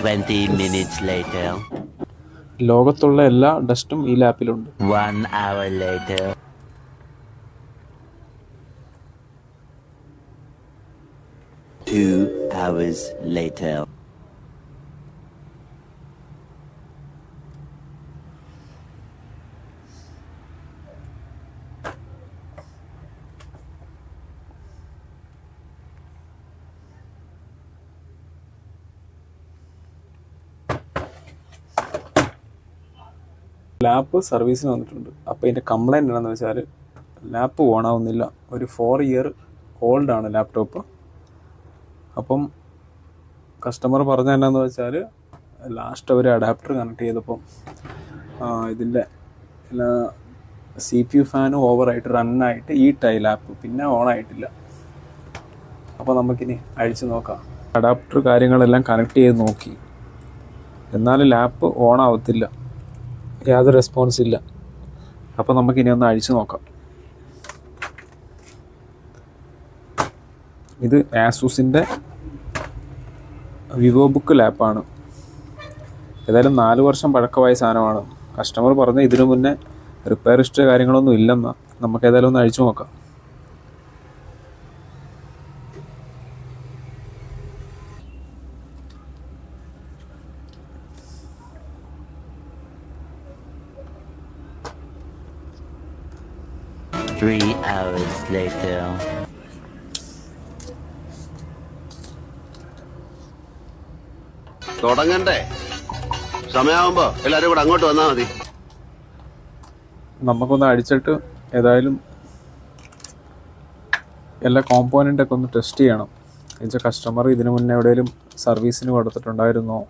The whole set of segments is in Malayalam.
20 minutes later. ലോകത്തുള്ള എല്ലാ ഡസ്റ്റും ഈ ലാപ്പിലുണ്ട്. 1 hour later. 2 hours later. Lap സർവീസിന് വന്നിട്ടുണ്ട്. അപ്പോൾ ഇതിൻ്റെ കംപ്ലൈൻറ്റ് എന്താണെന്ന് വെച്ചാൽ ലാപ്പ് ഓൺ ആവുന്നില്ല. ഒരു 4 ഇയർ ഓൾഡാണ് ലാപ്ടോപ്പ്. അപ്പം കസ്റ്റമർ പറഞ്ഞ എന്നാന്ന് വെച്ചാൽ ലാസ്റ്റ് അവർ അഡാപ്റ്റർ കണക്ട് ചെയ്തപ്പം ഇതിൻ്റെ CPU ഫാനും ഓവറായിട്ട് റണ്ണായിട്ട് ഈ ലാപ്പ് പിന്നെ ഓൺ ആയിട്ടില്ല. അപ്പോൾ നമുക്കിനി അഴിച്ച് നോക്കാം. അഡാപ്റ്റർ കാര്യങ്ങളെല്ലാം കണക്ട് ചെയ്ത് നോക്കി, എന്നാലും ലാപ്പ് ഓൺ ആവത്തില്ല, യാതൊരു റെസ്പോൺസ് ഇല്ല. അപ്പോൾ നമുക്കിനി ഒന്ന് അഴിച്ചു നോക്കാം. ഇത് ആസൂസിൻ്റെ വിവോ ബുക്ക് ലാപ്പാണ്. ഏതായാലും 4 വർഷം പഴക്കമായ സാധനമാണ്. കസ്റ്റമർ പറഞ്ഞ ഇതിനു മുന്നേ റിപ്പയർ ഹിസ്റ്ററി കാര്യങ്ങളൊന്നും ഇല്ലെന്നാ. നമുക്ക് ഏതായാലും ഒന്ന് അഴിച്ചു നോക്കാം. Three hours later. തുടങ്ങണ്ടേ? സമയമാകുമ്പോ എല്ലാരും കൂടെ അങ്ങോട്ട് വന്നാൽ മതി. നമുക്കൊന്ന് അടിച്ചിട്ട് ഏതായാലും എല്ലാ കോമ്പോണൻ്റൊക്കെ ഒന്ന് ടെസ്റ്റ് ചെയ്യണം. എന്നുവെച്ചാൽ കസ്റ്റമർ ഇതിനു മുന്നേ എവിടെയെങ്കിലും സർവീസിന് കൊടുത്തിട്ടുണ്ടായിരുന്നോ,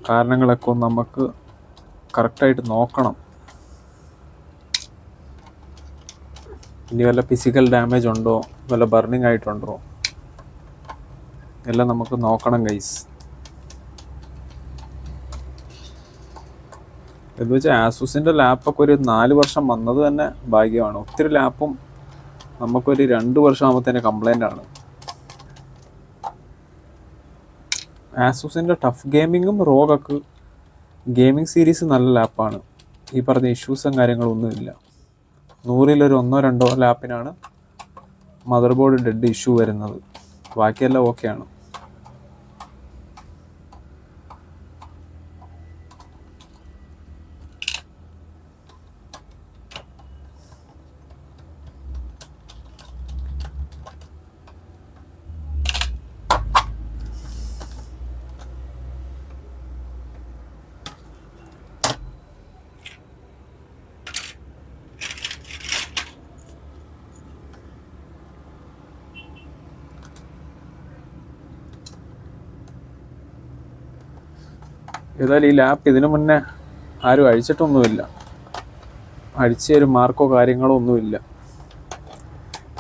കാരണങ്ങളൊക്കെ ഒന്ന് നമുക്ക് കറക്റ്റായിട്ട് നോക്കണം. ഇനി വല്ല ഫിസിക്കൽ ഡാമേജ് ഉണ്ടോ, വല്ല ബർണിങ് ആയിട്ടുണ്ടോ, എല്ലാം നമുക്ക് നോക്കണം ഗൈസ്. എന്ന് വെച്ചാൽ ആസൂസിൻ്റെ ലാപ്പൊക്കെ ഒരു 4 വർഷം വന്നത് തന്നെ ഭാഗ്യമാണ്. ഒത്തിരി ലാപ്പും നമുക്കൊരു 2 വർഷം ആകുമ്പോൾ തന്നെ കംപ്ലൈൻ്റ് ആണ്. ആസൂസിൻ്റെ ടഫ് ഗെയിമിങ്ങും റോഗൊക്കെ ഗെയിമിംഗ് സീരീസ് നല്ല ലാപ്പാണ്. ഈ പറഞ്ഞ ഇഷ്യൂസും കാര്യങ്ങളൊന്നുമില്ല. 100-ൽ 1-2 ലാപ്പിനാണ് മദർ ബോർഡ് ഡെഡ് ഇഷ്യൂ വരുന്നത്. ബാക്കിയെല്ലാം ഓക്കെയാണ്. ഏതായാലും ഈ ലാപ്പ് ഇതിനു മുന്നേ ആരും അഴിച്ചിട്ടൊന്നുമില്ല. അഴിച്ചൊരു മാർക്കോ കാര്യങ്ങളോ ഒന്നുമില്ല.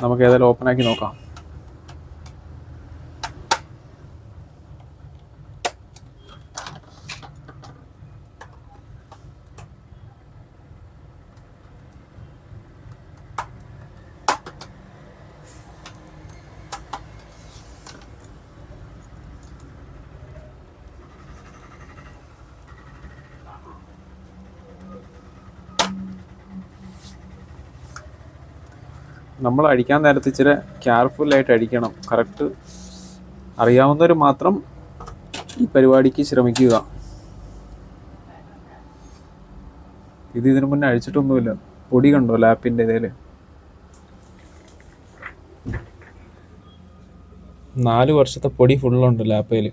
നമുക്ക് ഏതായാലും ഓപ്പണാക്കി നോക്കാം. നമ്മൾ അടിക്കാൻ നേരത്ത് ഇച്ചിരി കെയർഫുള്ളായിട്ട് അടിക്കണം. കറക്റ്റ് അറിയാവുന്നവർ മാത്രം ഈ പരിപാടിക്ക് ശ്രമിക്കുക. ഇതിനു മുന്നേ അഴിച്ചിട്ടൊന്നുമില്ല. പൊടി കണ്ടോ ലാപ്പിൻ്റെ ഇതിൽ? 4 വർഷത്തെ പൊടി ഫുള്ളുണ്ട് ലാപ്പയിൽ.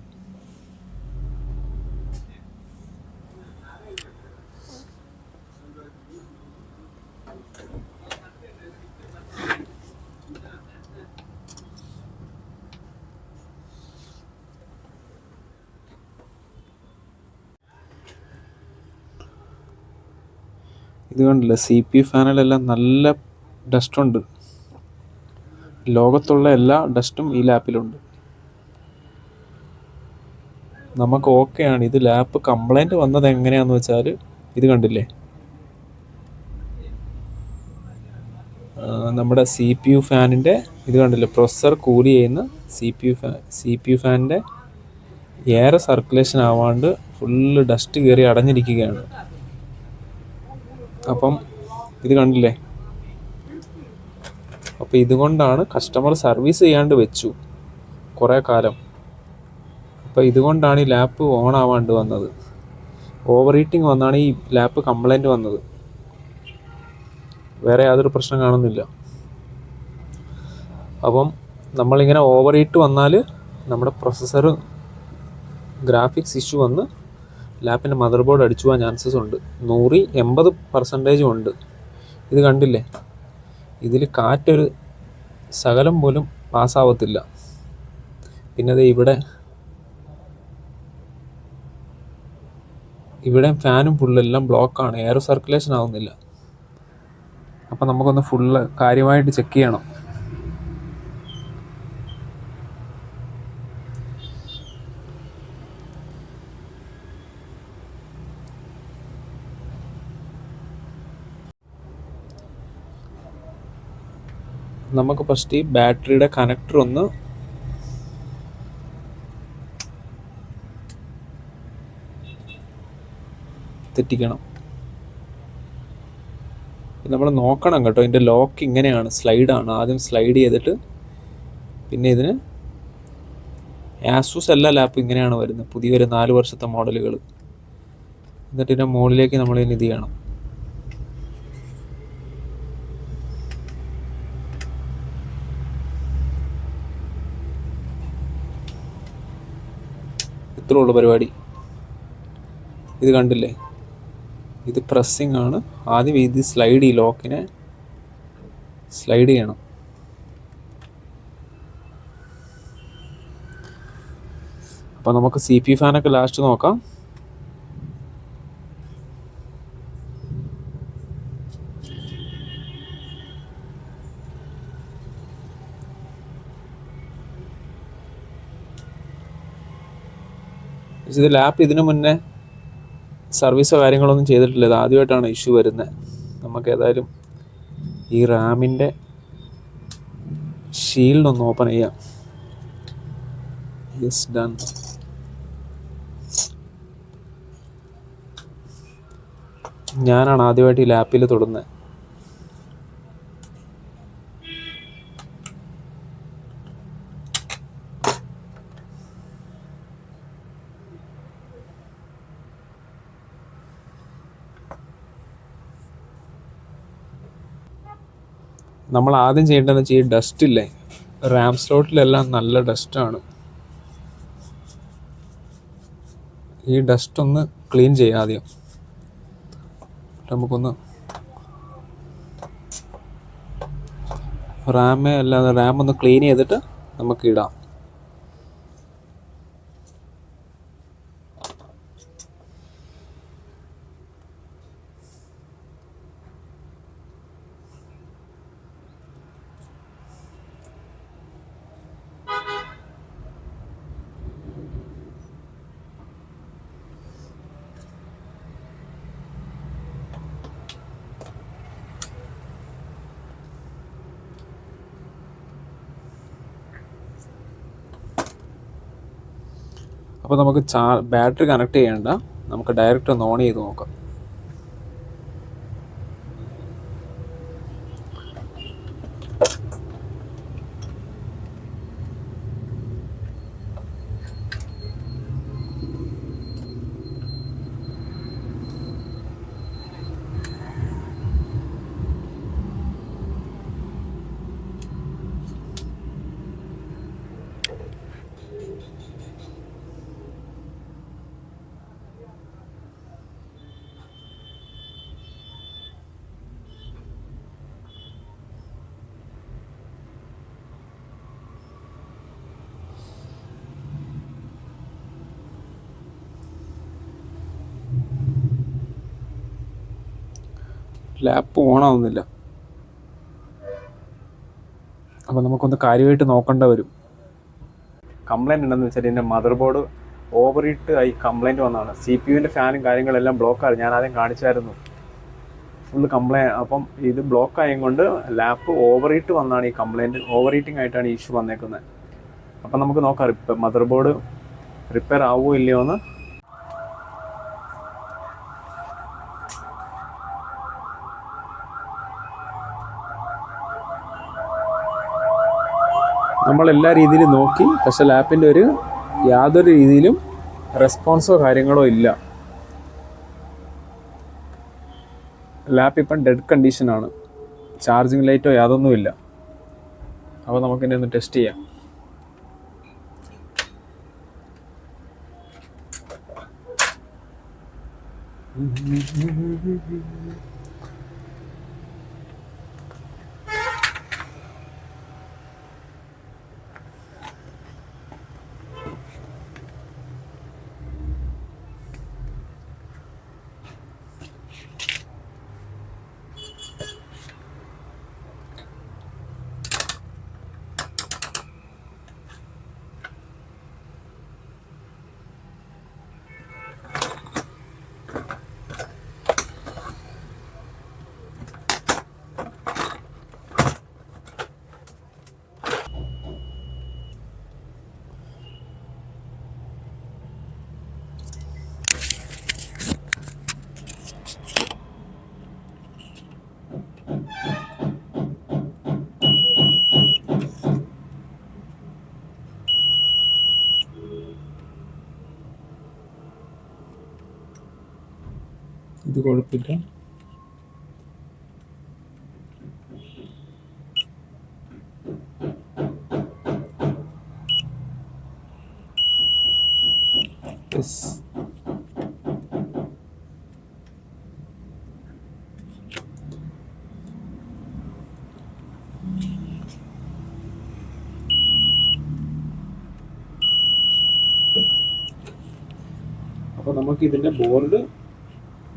ഇത് കണ്ടില്ല, CPU ഫാനിലെല്ലാം നല്ല ഡസ്റ്റുണ്ട്. ലോകത്തുള്ള എല്ലാ ഡസ്റ്റും ഈ ലാപ്പിലുണ്ട്. നമുക്ക് ഓക്കെയാണ്. ഇത് ലാപ്പ് കംപ്ലൈൻറ്റ് വന്നത് എങ്ങനെയാണെന്ന് വെച്ചാൽ ഇത് കണ്ടില്ലേ, നമ്മുടെ CPU ഫാനിൻ്റെ ഇത് കണ്ടില്ലേ, പ്രൊസസ്സർ കൂൾ ചെയ്യുന്ന CPU ഫാനിൻ്റെ എയർ സർക്കുലേഷൻ ആവാണ്ട് ഫുള്ള് ഡസ്റ്റ് കയറി അടഞ്ഞിരിക്കുകയാണ്. അപ്പം ഇത് കണ്ടില്ലേ, അപ്പോൾ ഇതുകൊണ്ടാണ് കസ്റ്റമർ സർവീസ് ചെയ്യാണ്ട് വെച്ചു കുറേ കാലം. അപ്പോൾ ഇതുകൊണ്ടാണ് ഈ ലാപ്പ് ഓൺ ആവാണ്ട് വന്നത്. ഓവർ ഹീറ്റിംഗ് വന്നാണ് ഈ ലാപ്പ് കംപ്ലൈൻറ്റ് വന്നത്. വേറെ യാതൊരു പ്രശ്നം കാണുന്നില്ല. അപ്പം നമ്മളിങ്ങനെ ഓവർ ഹീറ്റ് വന്നാൽ നമ്മുടെ പ്രൊസസ്സർ ഗ്രാഫിക്സ് ഇഷ്യൂ വന്ന് ലാപ്പിൻ്റെ മദർ ബോർഡ് അടിച്ചു പോകാൻ ചാൻസസ് ഉണ്ട്. 180% ഉണ്ട്. ഇത് കണ്ടില്ലേ, ഇതിൽ കാറ്റൊരു ശകലം പോലും പാസ്സാവത്തില്ല. പിന്നെ അത് ഇവിടെ ഫാനും ഫുള്ളെല്ലാം ബ്ലോക്കാണ്, എയർ സർക്കുലേഷൻ ആവുന്നില്ല. അപ്പം നമുക്കൊന്ന് ഫുള്ള് കാര്യമായിട്ട് ചെക്ക് ചെയ്യണം. നമുക്ക് ഫസ്റ്റ് ഈ ബാറ്ററിയുടെ കണക്ടർ ഒന്ന് തെറ്റിക്കണം. നമ്മൾ നോക്കണം കേട്ടോ, ഇതിൻ്റെ ലോക്ക് ഇങ്ങനെയാണ്, സ്ലൈഡാണ്. ആദ്യം സ്ലൈഡ് ചെയ്തിട്ട് പിന്നെ ഇതിന് ആസൂസ് എല്ലാ ലാപ്പും ഇങ്ങനെയാണ് വരുന്നത്, പുതിയൊരു 4 വർഷത്തെ മോഡലുകൾ. എന്നിട്ട് ഇതിൻ്റെ മുകളിലേക്ക് നമ്മൾ ഇതിന് ഇത് ചെയ്യണം. ഇത്രേ ഉള്ളൂ പരിപാടി. ഇത് കണ്ടില്ലേ, ഇത് പ്രസ്സിങ് ആണ്. ആദ്യം ഇത് സ്ലൈഡ്, ഈ ലോക്കിനെ സ്ലൈഡ് ചെയ്യണം. അപ്പോൾ നമുക്ക് CPU ഫാനൊക്കെ ലാസ്റ്റ് നോക്കാം. ഇത് ലാപ്പ് ഇതിനു മുന്നേ സർവീസോ കാര്യങ്ങളൊന്നും ചെയ്തിട്ടില്ല. ഇത് ആദ്യമായിട്ടാണ് ഇഷ്യൂ വരുന്നത്. നമുക്ക് ഏതായാലും ഈ റാമിൻ്റെ ഷീൽഡ് ഒന്ന് ഓപ്പൺ ചെയ്യാം. Yes, done. ഞാനാണ് ആദ്യമായിട്ട് ഈ ലാപ്പിൽ തൊടുന്നത്. നമ്മൾ ആദ്യം ചെയ്യേണ്ടതെന്ന് വെച്ചാൽ ഈ ഡസ്റ്റ് ഇല്ലേ, റാം സ്ലോട്ടിലെല്ലാം നല്ല ഡസ്റ്റാണ്. ഈ ഡസ്റ്റ് ഒന്ന് ക്ലീൻ ചെയ്യാം ആദ്യം. നമുക്കൊന്ന് റാം ഒന്ന് ക്ലീൻ ചെയ്തിട്ട് നമുക്ക് ഇടാം. അപ്പോൾ നമുക്ക് ബാറ്ററി കണക്ട് ചെയ്യേണ്ട, നമുക്ക് ഡയറക്റ്റ് ഒന്ന് ഓൺ ചെയ്ത് നോക്കാം. ലാപ്പ് ഓണാവുന്നില്ല. അപ്പോൾ നമുക്കൊന്ന് കാര്യമായിട്ട് നോക്കേണ്ട വരും. കംപ്ലൈൻറ്റ് ഉണ്ടെന്ന് വെച്ചാൽ ഇതിൻ്റെ മദർ ബോർഡ് ഓവർ ഹീറ്റ് ആയി കംപ്ലൈൻറ്റ് വന്നതാണ്. CPU-ൻ്റെ ഫാനും കാര്യങ്ങളെല്ലാം ബ്ലോക്കാണ്. ഞാൻ ആദ്യം കാണിച്ചായിരുന്നു, ഫുള്ള് കംപ്ലൈൻറ്റ്. അപ്പം ഇത് ബ്ലോക്ക് ആയതുകൊണ്ട് ലാപ്പ് ഓവർ ഹീറ്റ് വന്നാണ് ഈ കംപ്ലൈൻറ്റ്, ഓവർ ഹീറ്റിംഗ് ആയിട്ടാണ് ഈ ഇഷ്യൂ വന്നേക്കുന്നത്. അപ്പം നമുക്ക് നോക്കാം. ഇപ്പം മദർ ബോർഡ് റിപ്പയർ ആവുമോ ഇല്ലയോ എന്ന്. നമ്മളെല്ലാ രീതിയിലും നോക്കി, പക്ഷെ ലാപ്പിൻ്റെ യാതൊരു രീതിയിലും റെസ്പോൺസോ കാര്യങ്ങളോ ഇല്ല. ലാപ്പ് ഇപ്പം ഡെഡ് കണ്ടീഷനാണ്. ചാർജിങ് ലൈറ്റോ യാതൊന്നുമില്ല. അപ്പോൾ നമുക്കിനി ഒന്ന് ടെസ്റ്റ് ചെയ്യാം. ഇത് കുഴപ്പമില്ല. അപ്പോൾ നമുക്ക് ഇതിൻ്റെ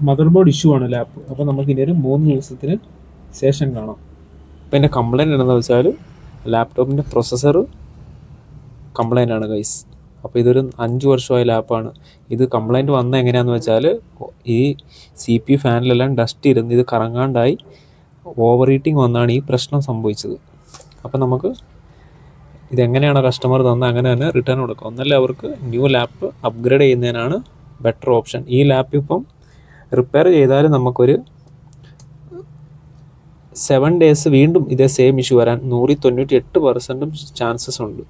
മദർ ബോർഡ് ഇഷ്യൂ ആണ് ലാപ്പ്. അപ്പോൾ നമുക്ക് ഇനി ഒരു 3 ദിവസത്തിന് ശേഷം കാണാം. അപ്പോൾ എൻ്റെ കംപ്ലയിൻറ്റ് എന്താണെന്ന് വെച്ചാൽ ലാപ്ടോപ്പിൻ്റെ പ്രൊസസ്സർ കംപ്ലയിൻ്റ് ആണ് ഗൈസ്. അപ്പോൾ ഇതൊരു 5 വർഷമായ ലാപ്പാണ്. ഇത് കംപ്ലയിൻറ്റ് വന്നത് എങ്ങനെയാണെന്ന് വെച്ചാൽ ഈ CPU ഫാനിലെല്ലാം ഡസ്റ്റ് ഇരുന്ന് ഇത് കറങ്ങാണ്ടായി ഓവർ ഹീറ്റിംഗ് വന്നാണ് ഈ പ്രശ്നം സംഭവിച്ചത്. അപ്പോൾ നമുക്ക് ഇതെങ്ങനെയാണ് കസ്റ്റമർ തന്നത് അങ്ങനെ തന്നെ റിട്ടേൺ കൊടുക്കുക. ഒന്നല്ല അവർക്ക് ന്യൂ ലാപ്പ് അപ്ഗ്രേഡ് ചെയ്യുന്നതിനാണ് ബെറ്റർ ഓപ്ഷൻ. ഈ ലാപ്പ് ഇപ്പം റിപ്പയർ ചെയ്താൽ നമുക്കൊരു 7 days വീണ്ടും ഇതേ സെയിം ഇഷ്യൂ വരാൻ 198% ചാൻസസ് ഉണ്ട്.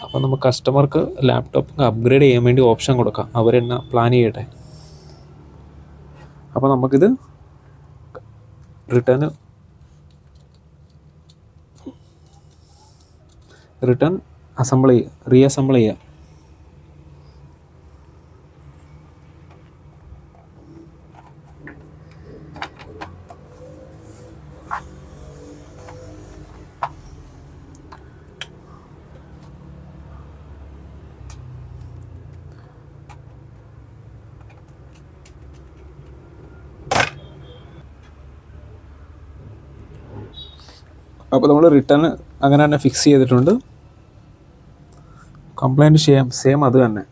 അപ്പോൾ നമുക്ക് കസ്റ്റമർക്ക് ലാപ്ടോപ്പ് അപ്ഗ്രേഡ് ചെയ്യാൻ വേണ്ടി ഓപ്ഷൻ കൊടുക്കാം. അവരെന്നെ പ്ലാൻ ചെയ്യട്ടെ. അപ്പോൾ നമുക്കിത് റിട്ടേൺ റീഅസംബിൾ ചെയ്യാം. അപ്പോൾ നമ്മൾ റിട്ടേൺ അങ്ങനെ തന്നെ ഫിക്സ് ചെയ്തിട്ടുണ്ട്. കംപ്ലയിൻറ്റ് സെയിം അത് തന്നെ.